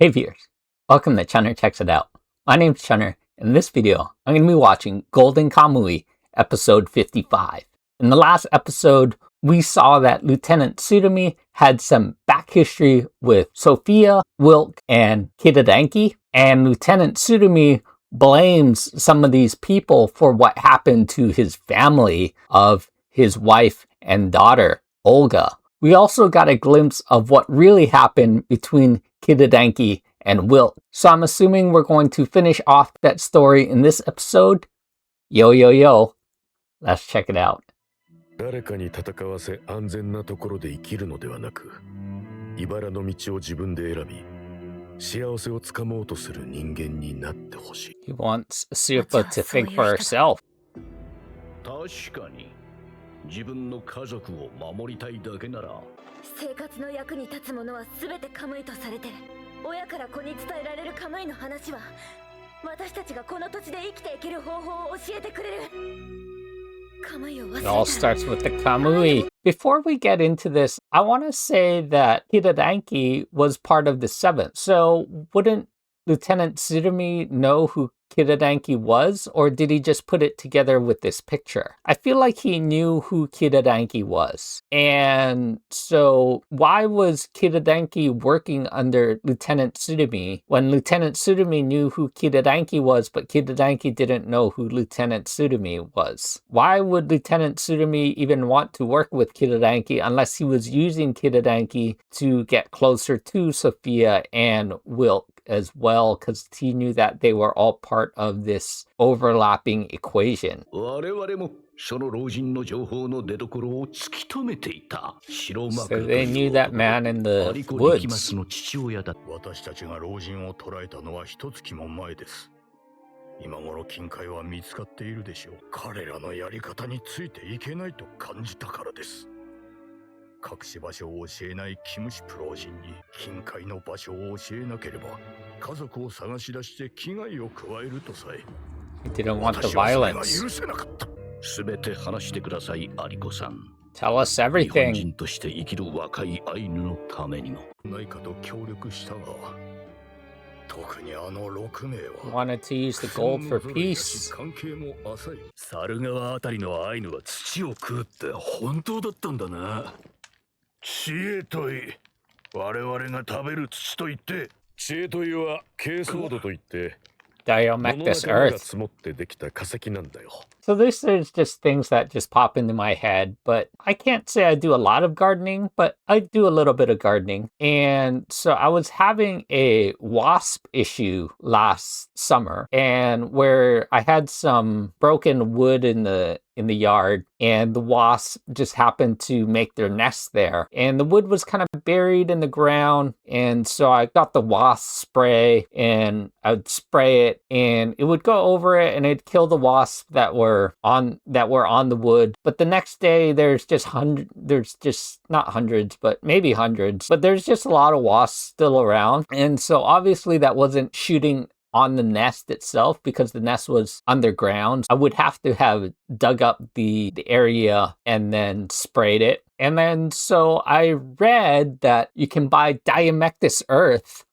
Hey viewers, welcome to Chunner Checks It Out. My name's Chunner. In this video, I'm going to be watching Golden Kamuy, episode 55. In the last episode, we saw that Lieutenant Tsurumi had some back history with Sophia, Wilk, and Kidadanki, and Lieutenant Tsurumi blames some of these people for what happened to his family of his wife and daughter, Olga. We also got a glimpse of what really happened between Kidadanki and Wilk. So I'm assuming we're going to finish off that story in this episode. Yo. Let's check it out. 誰かに戦わせ安全なところで生きるのではなく、茨の道を自分で選び、幸せをつかもうとする人間になってほしい。 He wants Supa to think for herself. 確かに自分の家族を守りたいだけなら生活の役に立つものは全てカムイとされて、親から子に伝えられるカムイの話は私たちがこの土地で生きていける方法を教えてくれる。 It all starts with the Kamui. Before we get into this, I want to say that Kidadanki was part of the 7th. So wouldn't Lieutenant Tsurumi know who Kidadanki was, or did he just put it together with this picture? I feel like he knew who Kidadanki was. And so why was Kidadanki working under Lieutenant Tsurumi when Lieutenant Tsurumi knew who Kidadanki was, but Kidadanki didn't know who Lieutenant Tsurumi was? Why would Lieutenant Tsurumi even want to work with Kidadanki unless he was using Kidadanki to get closer to Sophia and Wilk as well, because he knew that they were all part of this overlapping equation. 我々もその老人の情報の出所を突き止めていた。白幕 So they knew that man in the woods. の父親だ。私たちが老人を捕らえたのは一月も前です。今頃金塊は見つかっているでしょう。彼らのやり方についていけないと感じたからです。隠し場所を教えないキムシプ老人に金塊の場所を教えなければ家族を探し出して危害を加えるとさえ He didn't want the violence. 許せなかった。すべて話してください、アリコさん。 Tell us 日本 everything. 人として生きる若いアイヌのためにも。ないかと協力したが、特にあの6名は Wanted to use the gold for peace. 関係も浅い。猿川あたりのアイヌは土を食うって本当だったんだな。知恵とい我々が食べる土といって知恵といは珪藻土といって Diomectus 物の仲間が earth. 積もってできた化石なんだよ。 So this is just things that just pop into my head, but I can't say I do a lot of gardening, but I do a little bit of gardening. And so I was having a wasp issue last summer, and where I had some broken wood in the yard, and the wasps just happened to make their nest there. And the wood was kind of buried in the ground, and so I got the wasp spray, and I would spray it, and it would go over it, and it'd kill the wasps that were on the wood. But the next day, there's just not hundreds, but maybe hundreds, but there's just a lot of wasps still around. And so obviously that wasn't shooting on the nest itself because the nest was underground. I would have to have dug up the area and then sprayed it. And then so I read that you can buy Diomectus earth.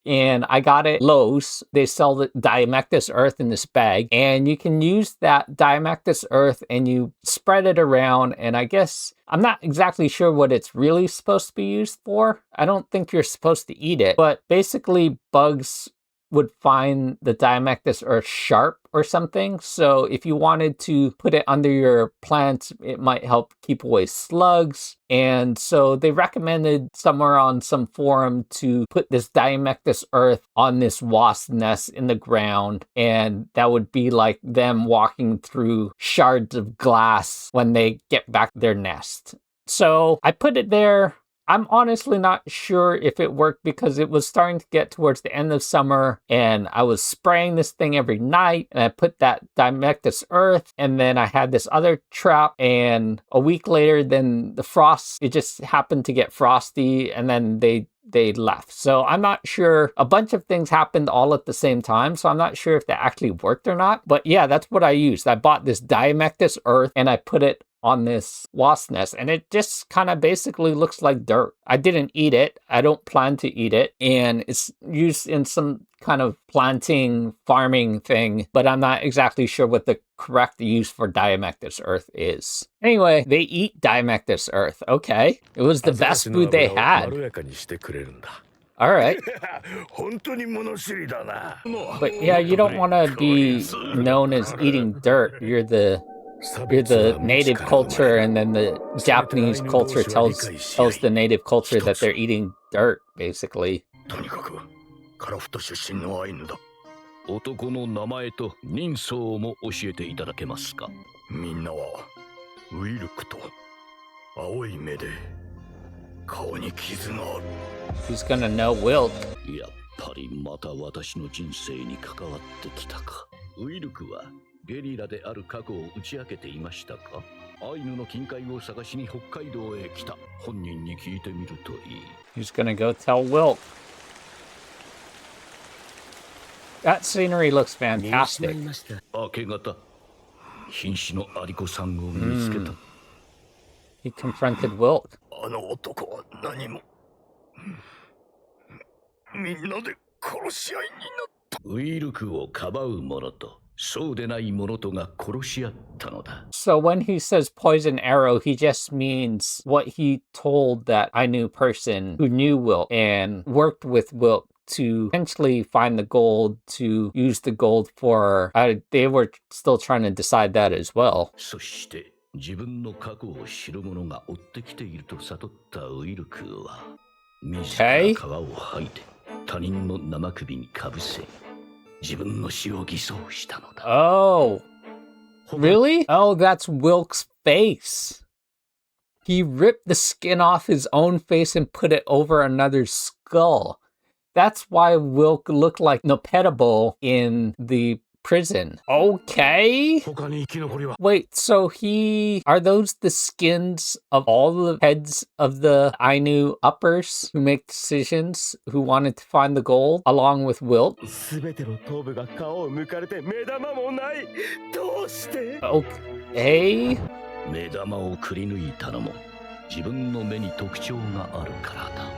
And I got it at Lowe's. They sell the Diomectus earth in this bag, and you can use that Diomectus earth and you spread it around. And I guess I'm not exactly sure what it's really supposed to be used for. I don't think you're supposed to eat it, but basically bugs would find the Diomectus earth sharp or something. So if you wanted to put it under your plants, it might help keep away slugs. And so they recommended somewhere on some forum to put this Diomectus earth on this wasp nest in the ground. And that would be like them walking through shards of glass when they get back to their nest. So I put it there. I'm honestly not sure if it worked because it was starting to get towards the end of summer and I was spraying this thing every night, and I put that Diomectus earth, and then I had this other trap, and a week later then the frost, it just happened to get frosty, and then they left. So I'm not sure. A bunch of things happened all at the same time, so I'm not sure if that actually worked or not. But yeah, that's what I used. I bought this Diomectus earth and I put it on this wasp nest, and it just kind of basically looks like dirt. I didn't eat it. I don't plan to eat it, and it's used in some kind of planting, farming thing, but I'm not exactly sure what the correct use for Diamectus earth is. Anyway, they eat Diamectus earth. Okay. It was the best food they had. All right. But yeah, you don't want to be known as eating dirt. You're the native culture, and then the Japanese culture tells the native culture that they're eating dirt, basically. 男の名前と人相も教えていただけますか。みんなはウィルクと青い目で顔に傷がある。Who's gonna know Wilt? やっぱりまた私の人生に関わってきたか。ウィルクはゲリラである過去を打ち明けていましたか。アイヌの金塊を探しに北海道へ来た。本人に聞いてみるといい。Who's gonna go tell Wilt? That scenery looks fantastic. 明け方、瀕死のアリコさんを見つけた。He confronted Wilt. あの男は何も。みんなで殺し合いになった。ウィルクをかばう者と、そうでない者とが殺し合ったのだ。So when he says poison arrow, he just means what he told that Ainu person who knew Wilt and worked with Wilt to potentially find the gold, to use the gold for, they were still trying to decide that as well. そして自分の過去を知る者が追ってきていると悟ったウィルクは自ら皮を剥いで他人の生首にかぶせ自分の死を偽装したのだ。Oh, really? Oh, that's Wilk's face. He ripped the skin off his own face and put it over another's skull. That's why Wilk looked like Nopetable in the prison. Okay. Wait, so are those the skins of all the heads of the Ainu uppers who make decisions, who wanted to find the gold, along with Wilt? Okay. 目玉をくり抜いたのも自分の目に特徴があるからだ。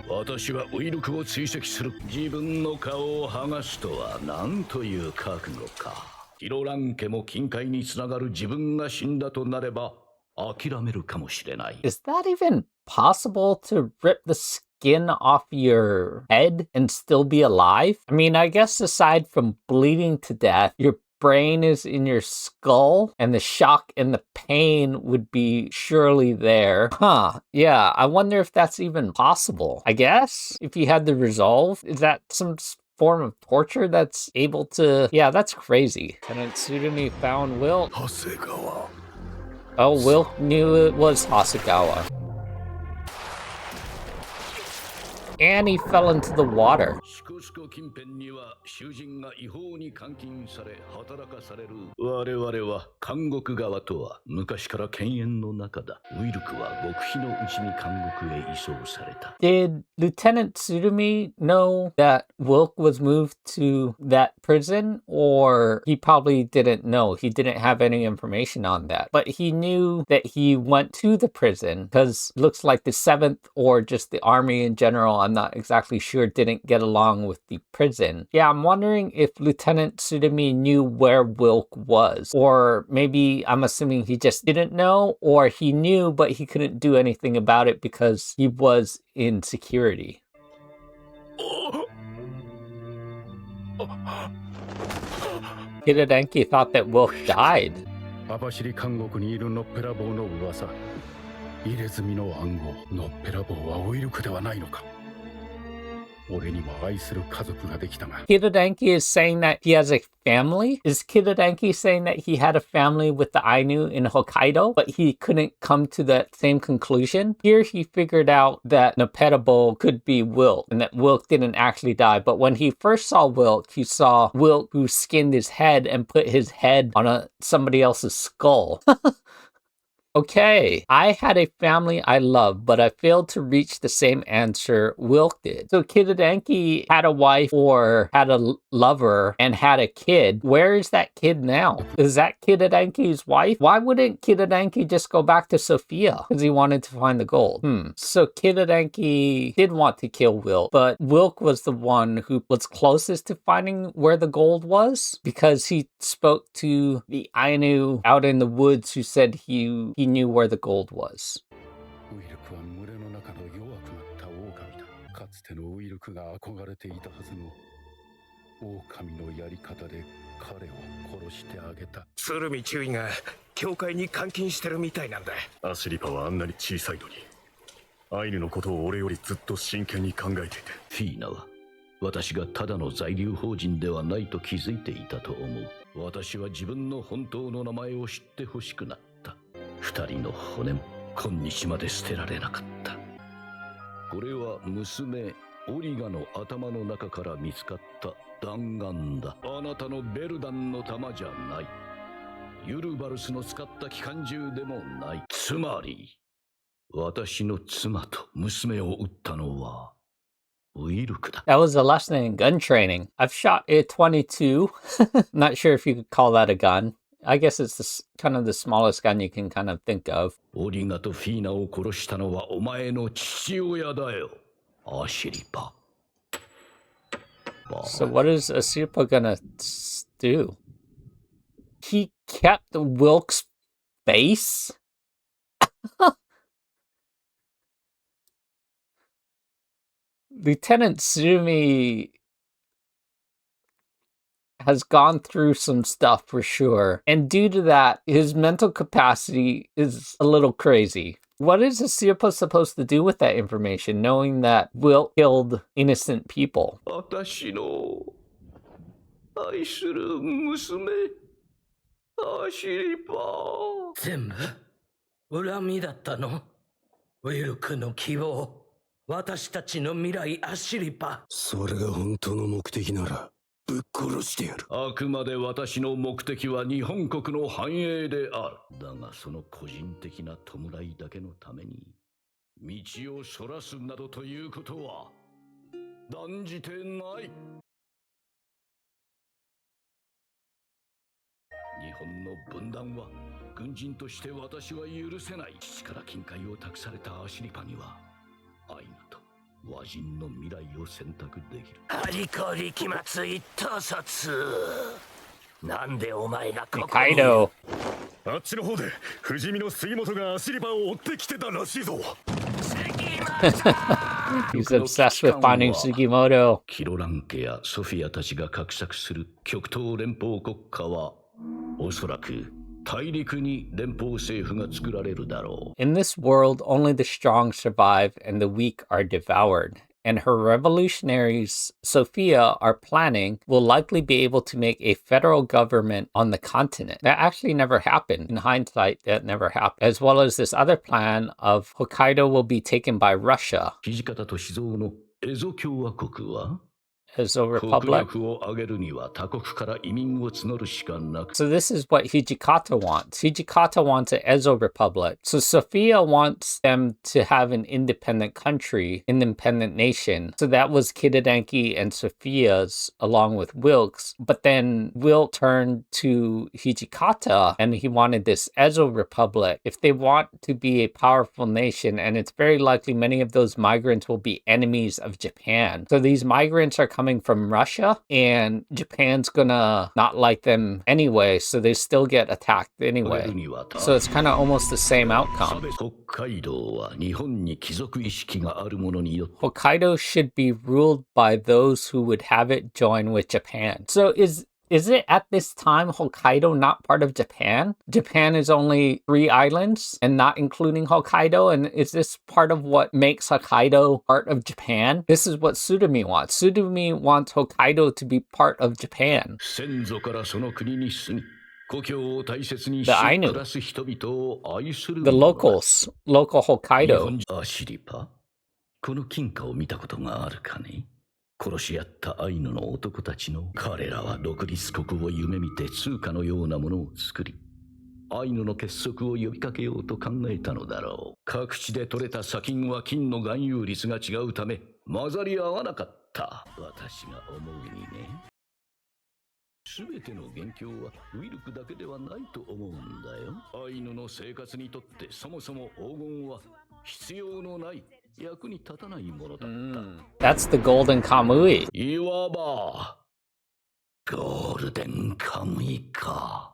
私はウィルクを追跡する。自分の顔を剥がすとは何という覚悟か。ヒロラン家も金塊につながる自分が死んだとなれば諦めるかもしれない。Is that even possible to rip the skin off your head and still be alive? I mean, I guess aside from bleeding to death, your brain is in your skull and the shock and the pain would be surely there. Huh. Yeah, I wonder if that's even possible. I guess if you had the resolve, is that some form of torture that's able to... Yeah, that's crazy. Lieutenant Tsurumi found Wilt. Hasegawa. Oh, Wilt knew it was Hasegawa. And he fell into the water. 近辺には囚人が違法に監禁され働かされる。我々は監獄側とは昔から犬猿の中だ。ウィルクは極秘のうちに監獄へ移送された。Did Lieutenant Tsurumi know that Wilk was moved to that prison, or he probably didn't know? He didn't have any information on that, but he knew that he went to the prison because it looks like the 7th or just the army in general, I'm not exactly sure, didn't get along with the prison. Yeah, I'm wondering if Lieutenant Tsurumi knew where Wilk was, or maybe I'm assuming he just didn't know, or he knew but he couldn't do anything about it because he was in security. Hidedenki thought that Wilk died. 網走監獄にいるのっぺらぼうの噂。入れ墨の暗号、のっぺらぼうはウィルクではないのか。俺にも愛する家族ができたが。Hidedenki is saying that he has a family? Is Hidedenki saying that he had a family with the Ainu in Hokkaido, but he couldn't come to that same conclusion? Here he figured out that Nopetable could be Wilt, and that Wilt didn't actually die. But when he first saw Wilt, he saw Wilt who skinned his head and put his head on somebody else's skull. Okay, I had a family I loved, but I failed to reach the same answer Wilk did. So Kidadenki had a wife or had a lover and had a kid. Where is that kid now? Is that Kidadenki's wife? Why wouldn't Kidadenki just go back to Sophia? Because he wanted to find the gold. So Kidadenki did want to kill Wilk, but Wilk was the one who was closest to finding where the gold was because he spoke to the Ainu out in the woods who said he knew where the gold was. ウイルクは群れの中の弱くなった狼だ。かつてのウイルクが憧れていたはずの狼のやり方で彼を殺してあげた。鶴見中尉が教会に監禁してるみたいなんだ。アシリパはあんなに小さいのにアイヌのことを俺よりずっと真剣に考えていて。フィーナは私がただの在留邦人ではないと気づいていたと思う。私は自分の本当の名前を知ってほしくなった。二人の骨も今日まで捨てられなかった。これは娘オリガの頭の中から見つかった弾丸だ。あなたのベルダンの弾じゃない。ユルバルスの使った機関銃でもない。つまり私の妻と娘を撃ったのはウイルクだ。That was a lesson in gun training. I've shot a 22. Not sure if you could call that a gun. I guess it's kind of the smallest gun you can kind of think of. オリガとフィーナを殺したのはお前の父親だよ、アシリパ。So what is Asirpa gonna do? He kept Wilk's face? Lieutenant Sumi has gone through some stuff for sure. And due to that, his mental capacity is a little crazy. What is Asirpa supposed to do with that information, knowing that Will killed innocent people? 私の愛する娘、アシリパ。全部恨みだったの？ウィルクの希望、私たちの未来アシリパ。それが本当の目的ならぶっ殺してやる。あくまで私の目的は日本国の繁栄である。だがその個人的な弔いだけのために道をそらすなどということは断じてない。日本の分断は軍人として私は許せない。父から金塊を託されたアシリパにはアイヌと和人の未来を選択できる。ハリコ力末一統率。なんでお前がここに。カイドウ。あっちの方で不死身の杉本がアシリパを追ってきてたらしいぞ。He's obsessed with finding Sugimoto. キロラン家やソフィアたちが画策する極東連邦国家はおそらく大陸に連邦政府が作られるだろう。In this world, only the strong survive and the weak are devoured. And her revolutionaries, Sophia, are planning, will likely be able to make a federal government on the continent. That actually never happened. In hindsight, that never happened. As well as this other plan of Hokkaido will be taken by Russia. 土方歳三のエゾ共和国は As a 国 republic. 力を上げるには他国から移民を募るしかなく。 So this is what Hijikata wants. Hijikata wants an Ezo republic. So Sophia wants them to have an independent country, independent nation. So that was Kidadenki and Sophia's along with Wilkes. But then Wilk turned to Hijikata and he wanted this Ezo republic. If they want to be a powerful nation, and it's very likely many of those migrants will be enemies of Japan. So these migrants are coming from Russia, and Japan's gonna not like them anyway, so they still get attacked anyway. So it's kind of almost the same outcome. 北海道は日本に貴族意識がある者によって Hokkaido should be ruled by those who would have it join with Japan. So is it at this time Hokkaido not part of Japan? Japan is only 3 islands and not including Hokkaido. And is this part of what makes Hokkaido part of Japan? This is what Tsurumi wants. Tsurumi wants Hokkaido to be part of Japan. 先祖からその国に住み故郷を大切にし The Ainu. 暮らす人々を愛する The 者だ locals, local 日 Hokkaido. 本人アシリパ、この金貨を見たことがあるかね。殺し合ったアイヌの男たちの彼らは独立国を夢見て通貨のようなものを作りアイヌの結束を呼びかけようと考えたのだろう。各地で取れた砂金は金の含有率が違うため混ざり合わなかった。私が思うにね。全ての元凶はウィルクだけではないと思うんだよ。アイヌの生活にとってそもそも黄金は必要のない役に立たないものだった。That's the Golden Kamuy. いわばゴールデンカムイか。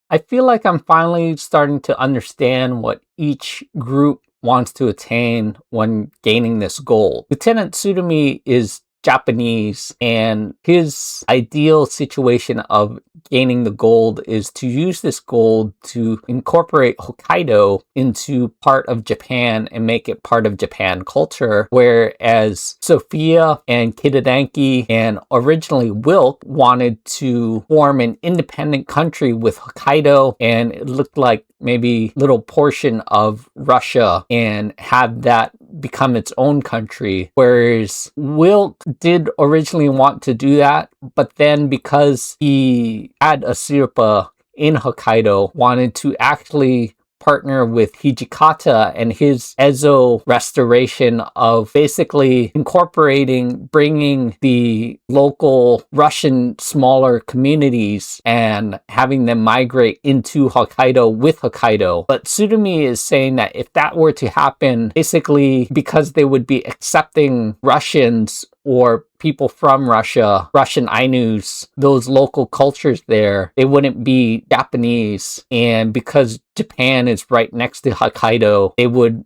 I feel like I'm finally starting to understand what each group wants to attain when gaining this gold. Lieutenant Tsurumi is Japanese, and his ideal situation of gaining the gold is to use this gold to incorporate Hokkaido into part of Japan and make it part of Japan culture, whereas Sophia and Kidadanki and originally Wilk wanted to form an independent country with Hokkaido, and it looked like maybe little portion of Russia and have that become its own country. Whereas Wilk did originally want to do that, but then because he had a Sirpa in Hokkaido, wanted to actually partner with Hijikata and his Ezo restoration of basically incorporating, bringing the local Russian smaller communities and having them migrate into Hokkaido with Hokkaido. But Tsurumi is saying that if that were to happen, basically because they would be accepting Russians or people from Russia, Russian Ainus, those local cultures there, they wouldn't be Japanese. And because Japan is right next to Hokkaido, they would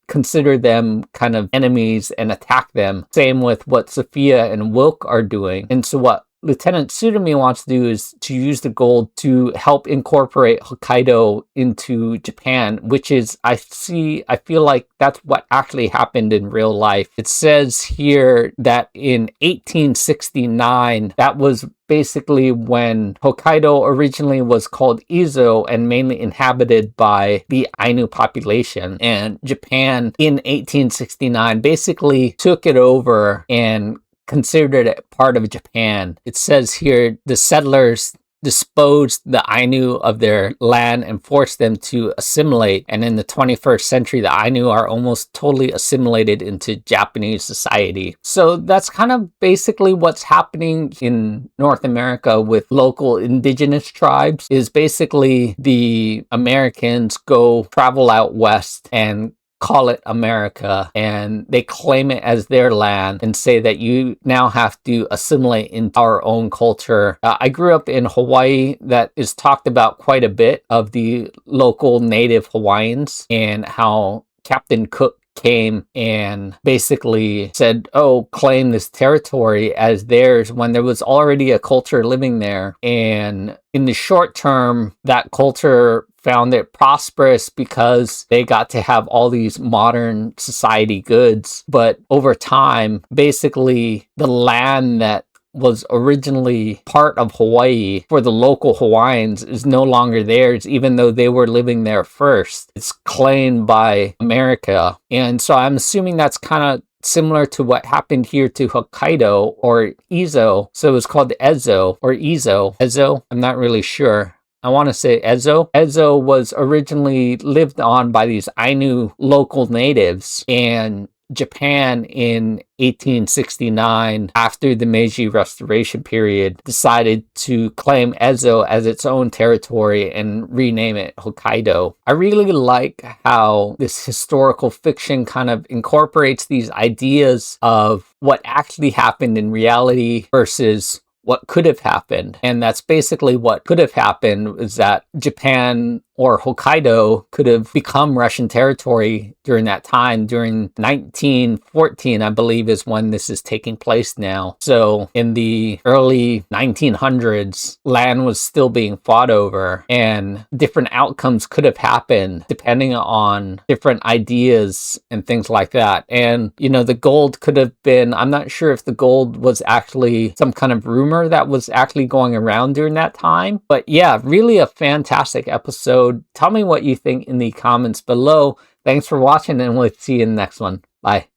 consider them kind of enemies and attack them. Same with what Sophia and Wilk are doing. And so what Lieutenant Tsurumi wants to do is to use the gold to help incorporate Hokkaido into Japan, which is, I feel like that's what actually happened in real life. It says here that in 1869, that was basically when Hokkaido originally was called Izo and mainly inhabited by the Ainu population. And Japan in 1869 basically took it over and considered it part of Japan. It says here the settlers disposed the Ainu of their land and forced them to assimilate. And in the 21st century, the Ainu are almost totally assimilated into Japanese society. So that's kind of basically what's happening in North America with local indigenous tribes, is basically the Americans go travel out west and call it America, and they claim it as their land and say that you now have to assimilate into our own culture. I grew up in Hawaii. That is talked about quite a bit, of the local native Hawaiians and how Captain Cook came and basically said, oh, claim this territory as theirs, when there was already a culture living there. And in the short term, that culture found it prosperous because they got to have all these modern society goods. But over time, basically the land that was originally part of Hawaii for the local Hawaiians is no longer theirs, even though they were living there first. It's claimed by America. And so I'm assuming that's kind of similar to what happened here to Hokkaido or Izo. So it was called Ezo or Izo. Ezo? I'm not really sure. I want to say Ezo. Ezo was originally lived on by these Ainu local natives, and Japan in 1869, after the Meiji Restoration period, decided to claim Ezo as its own territory and rename it Hokkaido. I really like how this historical fiction kind of incorporates these ideas of what actually happened in reality versus what could have happened. And that's basically what could have happened, is that Japan or Hokkaido could have become Russian territory during that time. During 1914, I believe, is when this is taking place now. So in the early 1900s, land was still being fought over, and different outcomes could have happened depending on different ideas and things like that. And, you know, the gold could have been, I'm not sure if the gold was actually some kind of rumor that was actually going around during that time. But yeah, really a fantastic episode. Tell me what you think in the comments below. Thanks for watching, and we'll see you in the next one. Bye.